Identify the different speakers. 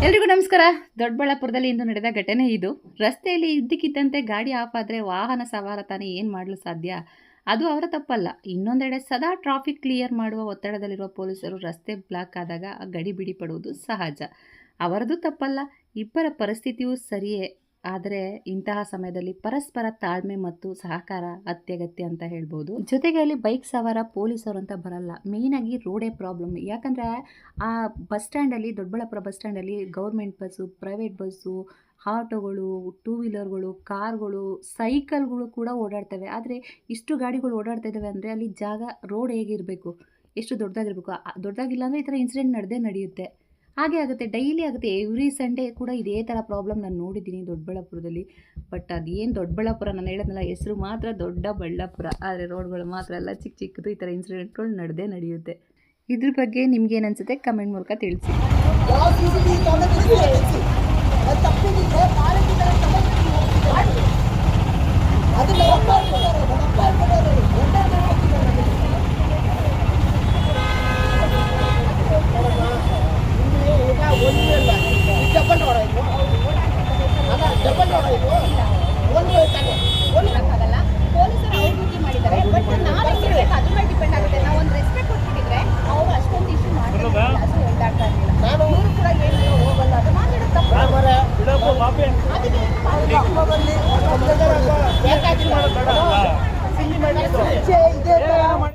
Speaker 1: ಎಲ್ರಿಗೂ ನಮಸ್ಕಾರ. ದೊಡ್ಡಬಳ್ಳಾಪುರದಲ್ಲಿ ಇಂದು ನಡೆದ ಘಟನೆ ಇದು. ರಸ್ತೆಯಲ್ಲಿ ಇದ್ದಕ್ಕಿದ್ದಂತೆ ಗಾಡಿ ಆಫ್ ಆದರೆ ವಾಹನ ಸವಾರ ತಾನೇ ಏನು ಮಾಡಲು ಸಾಧ್ಯ? ಅದು ಅವರ ತಪ್ಪಲ್ಲ. ಇನ್ನೊಂದೆಡೆ ಸದಾ ಟ್ರಾಫಿಕ್ ಕ್ಲಿಯರ್ ಮಾಡುವ ಒತ್ತಡದಲ್ಲಿರುವ ಪೊಲೀಸರು ರಸ್ತೆ ಬ್ಲಾಕ್ ಆದಾಗ ಗಡಿಬಿಡಿ ಪಡುವುದು ಸಹಜ. ಅವರದು ತಪ್ಪಲ್ಲ. ಇಬ್ಬರ ಪರಿಸ್ಥಿತಿಯೂ ಸರಿಯೇ. ಆದರೆ ಇಂತಹ ಸಮಯದಲ್ಲಿ ಪರಸ್ಪರ ತಾಳ್ಮೆ ಮತ್ತು ಸಹಕಾರ ಅತ್ಯಗತ್ಯ ಅಂತ ಹೇಳ್ಬೋದು. ಜೊತೆಗೆ ಅಲ್ಲಿ ಬೈಕ್ ಸವಾರ ಪೊಲೀಸರು ಅಂತ ಬರಲ್ಲ, ಮೇಯ್ನಾಗಿ ರೋಡೇ ಪ್ರಾಬ್ಲಮ್. ಯಾಕಂದರೆ ಆ ಬಸ್ ಸ್ಟ್ಯಾಂಡಲ್ಲಿ, ದೊಡ್ಡಬಳ್ಳಾಪುರ ಬಸ್ ಸ್ಟ್ಯಾಂಡಲ್ಲಿ ಗೌರ್ಮೆಂಟ್ ಬಸ್ಸು, ಪ್ರೈವೇಟ್ ಬಸ್ಸು, ಆಟೋಗಳು, ಟೂ ವೀಲರ್ಗಳು, ಕಾರ್ಗಳು, ಸೈಕಲ್ಗಳು ಕೂಡ ಓಡಾಡ್ತವೆ. ಆದರೆ ಇಷ್ಟು ಗಾಡಿಗಳು ಓಡಾಡ್ತಾ ಇದ್ದಾವೆ ಅಂದರೆ ಅಲ್ಲಿ ಜಾಗ, ರೋಡ್ ಹೇಗಿರಬೇಕು, ಎಷ್ಟು ದೊಡ್ಡದಾಗಿರಬೇಕು. ದೊಡ್ಡದಾಗಿಲ್ಲ ಅಂದರೆ ಈ ಥರ ಇನ್ಸಿಡೆಂಟ್ ನಡೆಯುತ್ತೆ. ಹಾಗೆ ಆಗುತ್ತೆ, ಡೈಲಿ ಆಗುತ್ತೆ. ಎವ್ರಿ ಸಂಡೇ ಕೂಡ ಇದೇ ಥರ ಪ್ರಾಬ್ಲಮ್ ನಾನು ನೋಡಿದ್ದೀನಿ ದೊಡ್ಡಬಳ್ಳಾಪುರದಲ್ಲಿ. ಬಟ್ ಅದೇನು ದೊಡ್ಡಬಳ್ಳಾಪುರ, ನಾನು ಹೇಳಿದ್ನಲ್ಲ, ಹೆಸರು ಮಾತ್ರ ದೊಡ್ಡಬಳ್ಳಾಪುರ, ಆದರೆ ರೋಡ್ಗಳು ಮಾತ್ರ ಎಲ್ಲ ಚಿಕ್ಕ ಚಿಕ್ಕದು. ಈ ಥರ ಇನ್ಸಿಡೆಂಟ್ಗಳು ನಡೆಯುತ್ತೆ. ಇದ್ರ ಬಗ್ಗೆ ನಿಮ್ಗೇನು ಅನಿಸುತ್ತೆ ಕಮೆಂಟ್ ಮೂಲಕ ತಿಳಿಸಿ.
Speaker 2: ಅದನ್ನ